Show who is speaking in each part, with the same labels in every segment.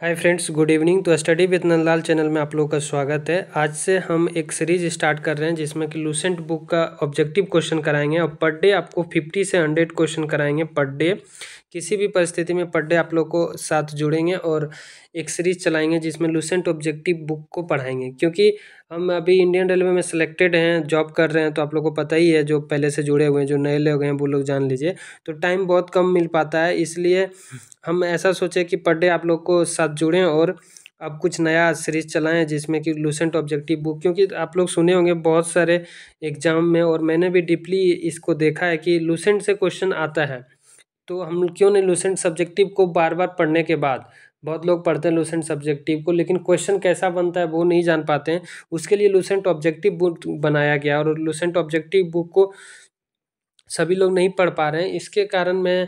Speaker 1: Hi friends, good evening. तो study with Nandlal channel में आप लोगों का स्वागत है। आज से हम एक सीरीज स्टार्ट कर रहे हैं जिसमें कि लूसेंट बुक का ऑब्जेक्टिव क्वेश्चन कराएंगे और पर डे आपको 50 से 100 क्वेश्चन कराएंगे पर डे। किसी भी परिस्थिति में पर डे आप लोग को साथ जुड़ेंगे और एक सीरीज चलाएंगे जिसमें लूसेंट ऑब्जेक्टिव बुक को पढ़ाएंगे। क्योंकि हम अभी इंडियन रेलवे में सिलेक्टेड हैं, जॉब कर रहे हैं, तो आप लोग को पता ही है, जो पहले से जुड़े हुए हैं, जो नए लोग हैं वो लोग जान लीजिए, तो टाइम बहुत कम मिल पाता है। इसलिए हम ऐसा सोचे कि पर डे आप लोग को साथ जुड़ें और अब कुछ नया सीरीज चलाएं जिसमें कि लूसेंट ऑब्जेक्टिव बुक, क्योंकि आप लोग सुने होंगे बहुत सारे एग्जाम में और मैंने भी डीपली इसको देखा है कि लूसेंट से क्वेश्चन आता है। तो हम क्यों नहीं लूसेंट सब्जेक्टिव को बार बार पढ़ने के बाद, बहुत लोग पढ़ते हैं लूसेंट सब्जेक्टिव को लेकिन क्वेश्चन कैसा बनता है वो नहीं जान पाते हैं। उसके लिए लूसेंट ऑब्जेक्टिव बुक बनाया गया और लूसेंट ऑब्जेक्टिव बुक को सभी लोग नहीं पढ़ पा रहे हैं। इसके कारण मैं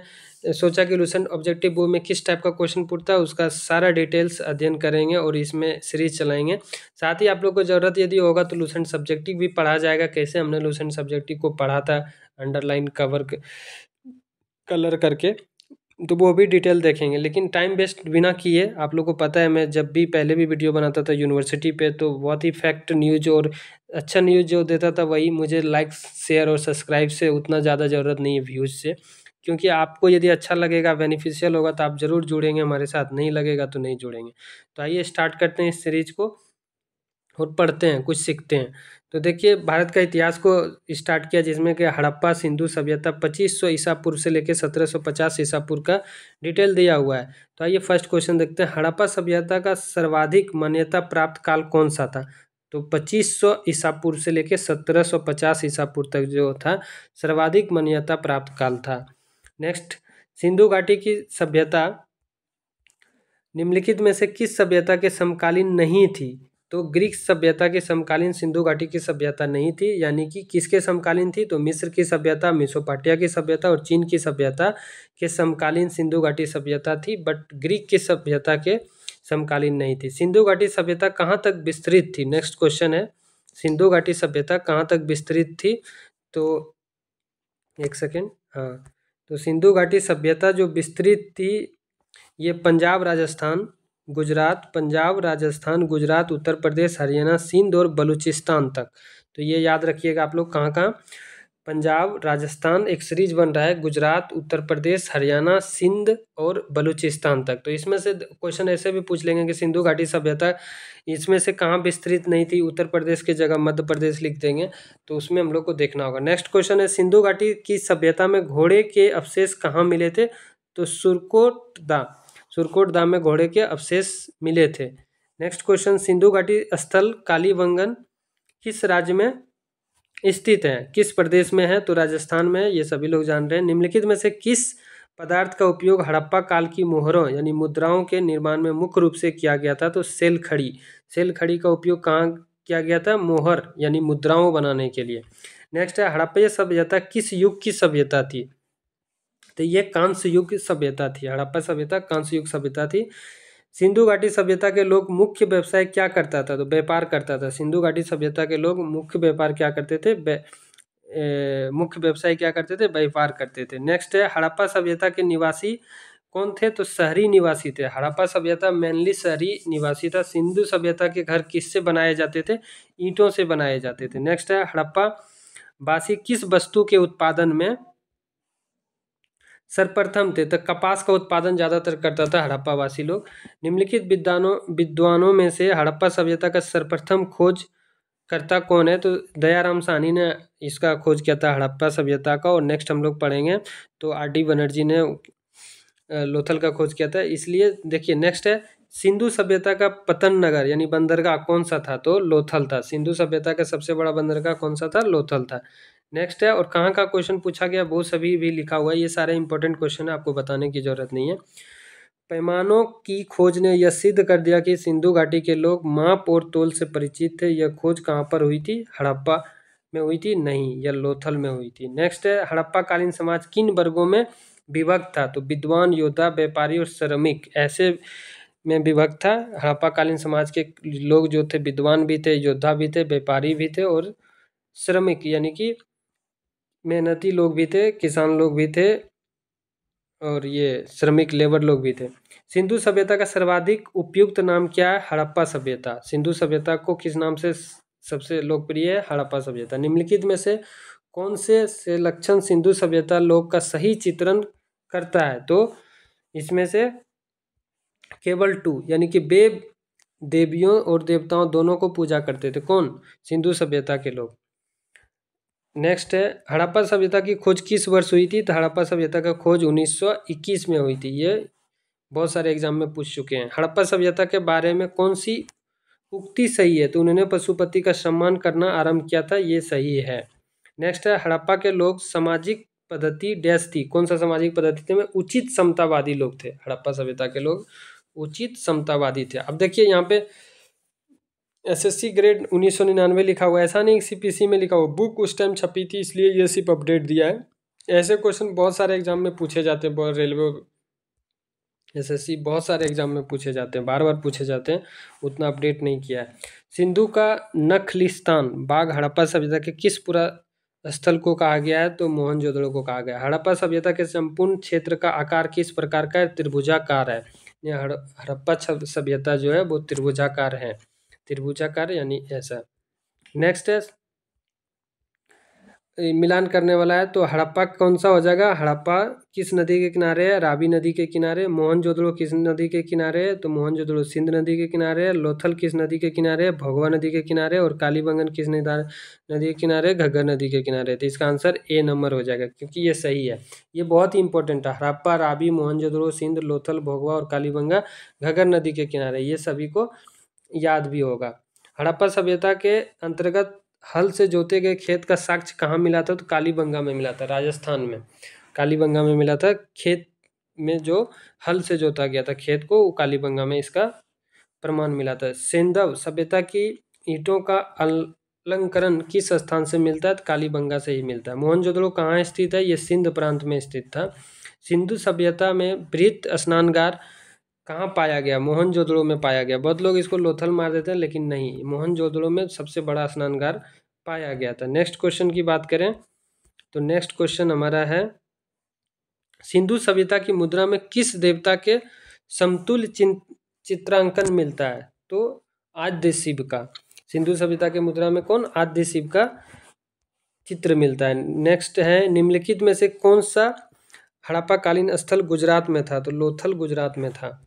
Speaker 1: सोचा कि लूसेंट ऑब्जेक्टिव बुक में किस टाइप का क्वेश्चन पूछता है उसका सारा डिटेल्स अध्ययन करेंगे और इसमें सीरीज चलाएंगे। साथ ही आप लोग को ज़रूरत यदि होगा तो लूसेंट सब्जेक्टिव भी पढ़ा जाएगा। कैसे हमने लूसेंट सब्जेक्टिव को पढ़ा था अंडरलाइन कलर करके, तो वो भी डिटेल देखेंगे। लेकिन टाइम वेस्ट बिना किए, आप लोग को पता है मैं जब भी पहले भी वीडियो बनाता था यूनिवर्सिटी पे तो बहुत ही फैक्ट न्यूज और अच्छा न्यूज जो देता था वही मुझे लाइक शेयर और सब्सक्राइब से उतना ज़्यादा ज़रूरत नहीं है व्यूज़ से। क्योंकि आपको यदि अच्छा लगेगा, बेनिफिशियल होगा तो आप ज़रूर जुड़ेंगे हमारे साथ, नहीं लगेगा तो नहीं जुड़ेंगे। तो आइए स्टार्ट करते हैं इस सीरीज को और पढ़ते हैं, कुछ सीखते हैं। तो देखिए, भारत का इतिहास को स्टार्ट किया जिसमें कि हड़प्पा सिंधु सभ्यता 2500 ईसा पूर्व से लेकर 1750 ईसा पूर्व का डिटेल दिया हुआ है। तो आइए फर्स्ट क्वेश्चन देखते हैं। हड़प्पा सभ्यता का सर्वाधिक मान्यता प्राप्त काल कौन सा था? तो 2500 ईसा पूर्व से लेकर 1750 ईसा पूर्व तक जो था सर्वाधिक मान्यता प्राप्त काल था। नेक्स्ट, सिंधु घाटी की सभ्यता निम्नलिखित में से किस सभ्यता के समकालीन नहीं थी? तो ग्रीक सभ्यता के समकालीन सिंधु घाटी की सभ्यता नहीं थी। यानी कि किसके समकालीन थी? तो मिस्र की सभ्यता, मेसोपोटामिया की सभ्यता और चीन की सभ्यता के समकालीन सिंधु घाटी सभ्यता थी, बट ग्रीक की सभ्यता के समकालीन नहीं थी। सिंधु घाटी सभ्यता कहाँ तक विस्तृत थी? नेक्स्ट क्वेश्चन है, सिंधु घाटी सभ्यता कहाँ तक विस्तृत थी? तो एक सेकेंड, हाँ, तो सिंधु घाटी सभ्यता जो विस्तृत थी ये पंजाब राजस्थान गुजरात उत्तर प्रदेश हरियाणा सिंध और बलूचिस्तान तक। तो ये याद रखिएगा आप लोग, कहाँ कहाँ पंजाब राजस्थान, एक सीरीज बन रहा है, गुजरात उत्तर प्रदेश हरियाणा सिंध और बलूचिस्तान तक। तो इसमें से क्वेश्चन ऐसे भी पूछ लेंगे कि सिंधु घाटी सभ्यता इसमें से कहाँ विस्तृत नहीं थी, उत्तर प्रदेश की जगह मध्य प्रदेश लिख देंगे, तो उसमें हम लोग को देखना होगा। नेक्स्ट क्वेश्चन है, सिंधु घाटी की सभ्यता में घोड़े के अवशेष कहाँ मिले थे? तो सुरकोट में घोड़े के अवशेष मिले थे। नेक्स्ट क्वेश्चन, सिंधु घाटी स्थल कालीबंगन किस राज्य में स्थित है, किस प्रदेश में है? तो राजस्थान में है, ये सभी लोग जान रहे हैं। निम्नलिखित में से किस पदार्थ का उपयोग हड़प्पा काल की मोहरों यानी मुद्राओं के निर्माण में मुख्य रूप से किया गया था? तो सेल खड़ी का उपयोग कहाँ किया गया था? मोहर यानी मुद्राओं बनाने के लिए। नेक्स्ट है, हड़प्पा सभ्यता किस युग की सभ्यता थी? तो ये कांस्य युग की सभ्यता थी। हड़प्पा सभ्यता कांस्य युग सभ्यता थी। सिंधु घाटी सभ्यता के लोग मुख्य व्यवसाय क्या करता था? तो व्यापार करता था। सिंधु घाटी सभ्यता के लोग मुख्य व्यापार क्या करते थे? मुख्य व्यवसाय क्या करते थे? व्यापार करते थे। नेक्स्ट है, हड़प्पा सभ्यता के निवासी कौन थे? तो शहरी निवासी थे। हड़प्पा सभ्यता मेनली शहरी निवासी था। सिंधु सभ्यता के घर किससे बनाए जाते थे? ईंटों से बनाए जाते थे। नेक्स्ट है, हड़प्पा वासी किस वस्तु के उत्पादन में सर्वप्रथम थे? तो कपास का उत्पादन ज़्यादातर करता था हड़प्पा वासी लोग। निम्नलिखित विद्वानों में से हड़प्पा सभ्यता का सर्वप्रथम खोज करता कौन है? तो दयाराम साहनी ने इसका खोज किया था हड़प्पा सभ्यता का। और नेक्स्ट हम लोग पढ़ेंगे तो आर.डी. बनर्जी ने लोथल का खोज किया था। इसलिए देखिए, नेक्स्ट है, सिंधु सभ्यता का पतन नगर यानी बंदरगाह कौन सा था? तो लोथल था। सिंधु सभ्यता का सबसे बड़ा बंदरगाह कौन सा था? लोथल था। नेक्स्ट है, और कहाँ का क्वेश्चन पूछा गया वो सभी भी लिखा हुआ है। ये सारे इंपॉर्टेंट क्वेश्चन है, आपको बताने की जरूरत नहीं है। पैमानों की खोज ने यह सिद्ध कर दिया कि सिंधु घाटी के लोग माप और तोल से परिचित थे। यह खोज कहाँ पर हुई थी? हड़प्पा में हुई थी? नहीं, यह लोथल में हुई थी। नेक्स्ट है, हड़प्पा कालीन समाज किन वर्गों में विभक्त था? तो विद्वान, योद्धा, व्यापारी और श्रमिक, ऐसे में विभक्त था। हड़प्पा कालीन समाज के लोग जो थे विद्वान भी थे, योद्धा भी थे, व्यापारी भी थे और श्रमिक यानी कि मेहनती लोग भी थे, किसान लोग भी थे और ये श्रमिक लेबर लोग भी थे। सिंधु सभ्यता का सर्वाधिक उपयुक्त नाम क्या है? हड़प्पा सभ्यता। सिंधु सभ्यता को किस नाम से सबसे लोकप्रिय है? हड़प्पा सभ्यता। निम्नलिखित में से कौन से लक्षण सिंधु सभ्यता लोग का सही चित्रण करता है? तो इसमें से केवल 2, यानी कि वे देवियों और देवताओं दोनों को पूजा करते थे। कौन? सिंधु सभ्यता के लोग। नेक्स्ट है, हड़प्पा सभ्यता की खोज किस वर्ष हुई थी? तो हड़प्पा सभ्यता का खोज 1921 में हुई थी। ये बहुत सारे एग्जाम में पूछ चुके हैं। हड़प्पा सभ्यता के बारे में कौन सी उक्ति सही है? तो उन्होंने पशुपति का सम्मान करना आरंभ किया था, ये सही है। नेक्स्ट है, हड़प्पा के लोग सामाजिक पद्धति डैश थी। कौन सा सामाजिक पद्धति थे? में उचित समतावादी लोग थे। हड़प्पा सभ्यता के लोग उचित समतावादी थे। अब देखिए यहाँ पे एसएससी ग्रेड 1999 लिखा हुआ है, ऐसा नहीं सीपीसी में लिखा हुआ। बुक उस टाइम छपी थी, इसलिए ये सिर्फ अपडेट दिया है। ऐसे क्वेश्चन बहुत सारे एग्जाम में पूछे जाते हैं, रेलवे एसएससी बहुत सारे एग्जाम में पूछे जाते हैं, बार बार पूछे जाते हैं, उतना अपडेट नहीं किया है। सिंधु का नखलिस्तान बाग हड़प्पा सभ्यता के किस पूरा स्थल को कहा गया है? तो मोहनजोदड़ो को कहा गया है। हड़प्पा सभ्यता के संपूर्ण क्षेत्र का आकार किस प्रकार का है? त्रिभुजाकार है। ये हड़प्पा सभ्यता जो है वो त्रिभुजाकार है, त्रिभुजाकार यानी ऐसा। नेक्स्ट है, मिलान करने वाला है, तो हड़प्पा कौन सा हो जाएगा? हड़प्पा किस नदी के किनारे है? रावी नदी के किनारे। मोहनजोदड़ो किस नदी के किनारे है? तो मोहनजोदड़ो सिंध नदी के किनारे है। लोथल किस नदी के किनारे है? भोगवा नदी के किनारे। और कालीबंगन किस नदी के किनारे? घग्गर नदी के किनारे। तो इसका आंसर ए नंबर हो जाएगा, क्योंकि ये सही है। ये बहुत ही इंपॉर्टेंट है। हड़प्पा, रावी, मोहनजोदड़ो, सिंध, लोथल, भोगवा और कालीबंगा घग्गर नदी के किनारे, ये सभी को याद भी होगा। हड़प्पा सभ्यता के अंतर्गत हल से जोते गए खेत का साक्ष्य कहाँ मिला था? तो कालीबंगा में मिला था, राजस्थान में कालीबंगा में मिला था। खेत में जो हल से जोता गया था खेत को, वो कालीबंगा में इसका प्रमाण मिला था। सेंधव सभ्यता की ईंटों का अलंकरण किस स्थान से मिलता है? तो कालीबंगा से ही मिलता है। मोहनजोदड़ो कहाँ स्थित है? ये सिंध प्रांत में स्थित था। सिंधु सभ्यता में बृहत स्नानगार कहाँ पाया गया? मोहनजोदड़ो में पाया गया। बहुत लोग इसको लोथल मार देते हैं, लेकिन नहीं, मोहनजोदड़ो में सबसे बड़ा स्नानगार पाया गया था। नेक्स्ट क्वेश्चन की बात करें तो नेक्स्ट क्वेश्चन हमारा है, सिंधु सभ्यता की मुद्रा में किस देवता के समतुल्य चित्रांकन मिलता है? तो आद्य शिव का। सिंधु सभ्यता के मुद्रा में कौन? आद्य शिव का चित्र मिलता है। नेक्स्ट है, निम्नलिखित में से कौन सा हड़प्पा कालीन स्थल गुजरात में था? तो लोथल गुजरात में था।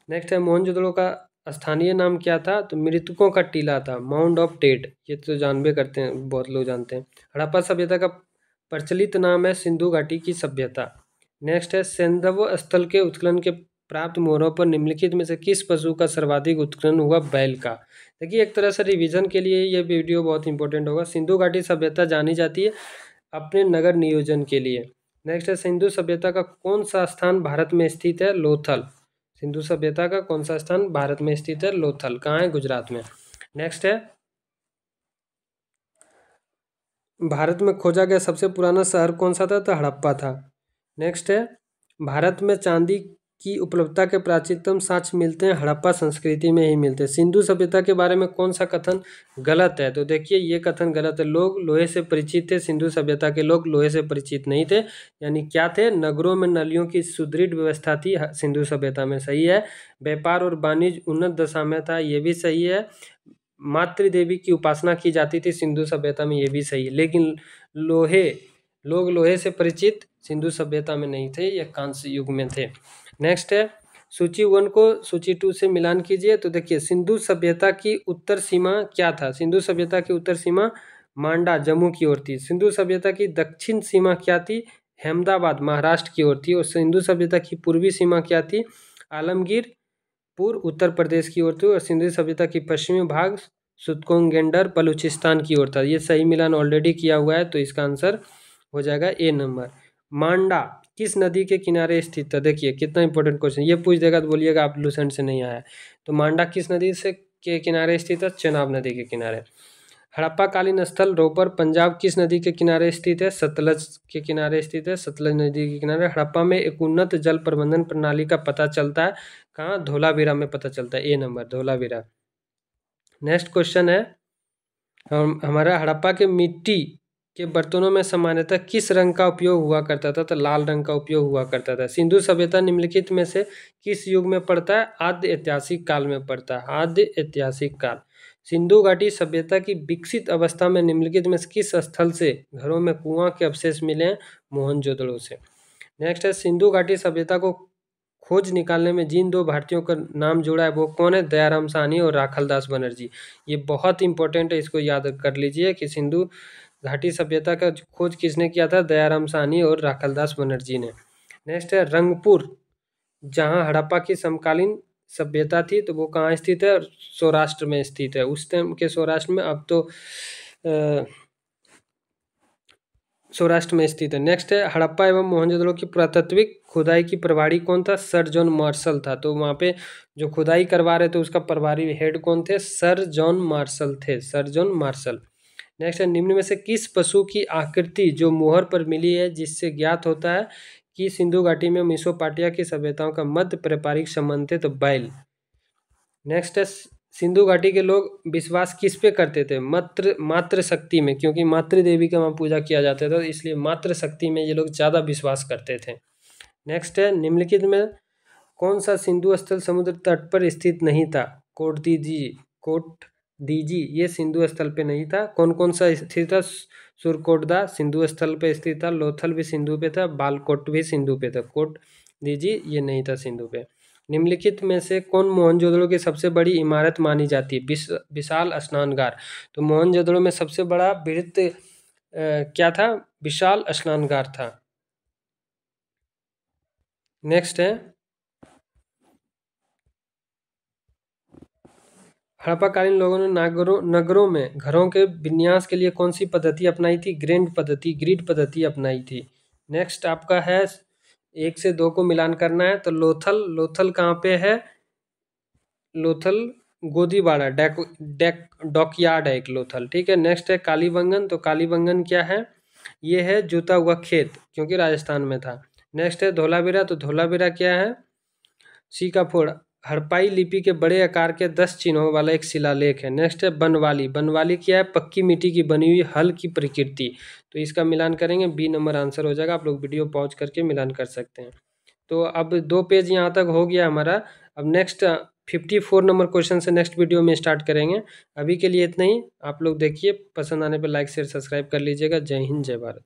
Speaker 1: नेक्स्ट है, मोहनजोदड़ो का स्थानीय नाम क्या था? तो मृतकों का टीला था, माउंड ऑफ डेड। ये तो जानबे करते हैं, बहुत लोग जानते हैं। हड़प्पा सभ्यता का प्रचलित नाम है सिंधु घाटी की सभ्यता। नेक्स्ट है, सेंधव स्थल के उत्खनन के प्राप्त मोहरों पर निम्नलिखित में से किस पशु का सर्वाधिक उत्खनन हुआ? बैल का। देखिए, एक तरह से रिवीजन के लिए ये वीडियो बहुत इंपॉर्टेंट होगा। सिंधु घाटी सभ्यता जानी जाती है अपने नगर नियोजन के लिए। नेक्स्ट है, सिंधु सभ्यता का कौन सा स्थान भारत में स्थित है? लोथल। सिंधु सभ्यता का कौन सा स्थान भारत में स्थित है? लोथल। कहाँ है? गुजरात में। नेक्स्ट है, भारत में खोजा गया सबसे पुराना शहर कौन सा था? तो हड़प्पा था। नेक्स्ट है, भारत में चांदी की उपलब्धता के प्राचीनतम साक्ष्य मिलते हैं हड़प्पा संस्कृति में ही मिलते हैं। सिंधु सभ्यता के बारे में कौन सा कथन गलत है? तो देखिए, ये कथन गलत है। लोग लोहे से परिचित थे, सिंधु सभ्यता के लोग लोहे से परिचित नहीं थे। यानी क्या थे? नगरों में नलियों की सुदृढ़ व्यवस्था थी सिंधु सभ्यता में, सही है। व्यापार और वाणिज्य उन्नत दशा में था, ये भी सही है। मातृ देवी की उपासना की जाती थी सिंधु सभ्यता में, ये भी सही है। लेकिन लोग लोहे से परिचित सिंधु सभ्यता में नहीं थे, ये कांस्य युग में थे। नेक्स्ट है, सूची 1 को सूची 2 से मिलान कीजिए। तो देखिए, सिंधु सभ्यता की उत्तर सीमा क्या था? सिंधु सभ्यता की उत्तर सीमा मांडा जम्मू की ओर थी। सिंधु सभ्यता की दक्षिण सीमा क्या थी? अहमदाबाद महाराष्ट्र की ओर थी। और सिंधु सभ्यता की पूर्वी सीमा क्या थी? आलमगीर पूर्व उत्तर प्रदेश की ओर थी। और सिंधु सभ्यता की पश्चिमी भाग सुतकोंगेंडर बलूचिस्तान की ओर था। ये सही मिलान ऑलरेडी किया हुआ है, तो इसका आंसर हो जाएगा ए नंबर। मांडा किस नदी के किनारे स्थित था? देखिए कितना इंपॉर्टेंट क्वेश्चन, ये पूछ देगा तो बोलिएगा आप लूसेंट से नहीं आया है। तो मांडा किस नदी से के किनारे स्थित है? चेनाब नदी के किनारे। हड़प्पा कालीन स्थल रोपर पंजाब किस नदी के किनारे स्थित है? सतलज के किनारे स्थित है, सतलज नदी के किनारे। हड़प्पा में एक उन्नत जल प्रबंधन प्रणाली का पता चलता है कहाँ? धोलावीरा में पता चलता है, ए नंबर धोलावीरा। नेक्स्ट क्वेश्चन है हमारा, हड़प्पा के मिट्टी के बर्तनों में सामान्यतः किस रंग का उपयोग हुआ करता था? तो लाल रंग का उपयोग हुआ करता था। सिंधु सभ्यता निम्नलिखित में से किस युग में पड़ता है? आद्य ऐतिहासिक काल में पड़ता है। आद्य ऐतिहासिक काल। सिंधु घाटी सभ्यता की विकसित अवस्था में निम्नलिखित में से किस स्थल से घरों में कुआं के अवशेष मिले हैं? मोहनजोदड़ो से। नेक्स्ट है, सिंधु घाटी सभ्यता को खोज निकालने में जिन दो भारतीयों का नाम जुड़ा है वो कौन है? दयाराम साहनी और राखालदास बनर्जी। ये बहुत इंपॉर्टेंट है, इसको याद कर लीजिए कि सिंधु घाटी सभ्यता का खोज किसने किया था? दयाराम साहनी और राखालदास बनर्जी ने। नेक्स्ट है, रंगपुर, जहाँ हड़प्पा की समकालीन सभ्यता थी, तो वो कहाँ स्थित है? सौराष्ट्र में स्थित है। उस टाइम के सौराष्ट्र में, अब तो सौराष्ट्र में स्थित है। नेक्स्ट है, हड़प्पा एवं मोहनजोदड़ो की पुरातात्विक खुदाई की प्रभारी कौन था? सर जॉन मार्शल था। तो वहाँ पे जो खुदाई करवा रहे थे उसका प्रभारी हेड कौन थे? सर जॉन मार्शल थे, सर जॉन मार्शल। नेक्स्ट है, निम्न में से किस पशु की आकृति जो मोहर पर मिली है जिससे ज्ञात होता है कि सिंधु घाटी में मेसोपोटामिया की सभ्यताओं का मध्य व्यापारिक संबंध थे? तो बैल। नेक्स्ट है, सिंधु घाटी के लोग विश्वास किस पे करते थे? मातृ शक्ति में, क्योंकि मातृ देवी का वहाँ पूजा किया जाता था, इसलिए मातृ शक्ति में ये लोग ज़्यादा विश्वास करते थे। नेक्स्ट है, निम्नलिखित में कौन सा सिंधु स्थल समुद्र तट पर स्थित नहीं था? कोटदीजी ये सिंधु स्थल पे नहीं था। कौन कौन सा स्थित था? सुरकोटदा सिंधु स्थल पे स्थित था, लोथल भी सिंधु पे था, बालकोट भी सिंधु पे था। कोटदीजी ये नहीं था सिंधु पे। निम्नलिखित में से कौन मोहनजोदड़ो की सबसे बड़ी इमारत मानी जाती है? विशाल स्नानगार। तो मोहनजोदड़ो में सबसे बड़ा बृहत क्या था? विशाल स्नानगार था। नेक्स्ट है, हड़प्पाकालीन लोगों ने नगरों में घरों के विन्यास के लिए कौन सी पद्धति अपनाई थी? ग्रिड पद्धति अपनाई थी। नेक्स्ट आपका है, 1 से 2 को मिलान करना है। तो लोथल कहाँ पे है? लोथल गोदीवाड़ा डॉकयार्ड है एक लोथल, ठीक है। नेक्स्ट है कालीबंगन। तो कालीबंगन क्या है? ये है जोता हुआ खेत, क्योंकि राजस्थान में था। नेक्स्ट है धोलावीरा। तो धोलावीरा क्या है? सीकाफोड़ हड़प्पाई लिपि के बड़े आकार के 10 चिन्हों वाला एक शिलालेख है। नेक्स्ट है बनवाली। बनवाली क्या है? पक्की मिट्टी की बनी हुई हल की प्रकृति। तो इसका मिलान करेंगे, बी नंबर आंसर हो जाएगा। आप लोग वीडियो पॉज करके मिलान कर सकते हैं। तो अब 2 पेज यहाँ तक हो गया हमारा। अब नेक्स्ट 54 नंबर क्वेश्चन से नेक्स्ट वीडियो में स्टार्ट करेंगे। अभी के लिए इतना ही। आप लोग देखिए, पसंद आने पर लाइक शेयर सब्सक्राइब कर लीजिएगा। जय हिंद, जय भारत।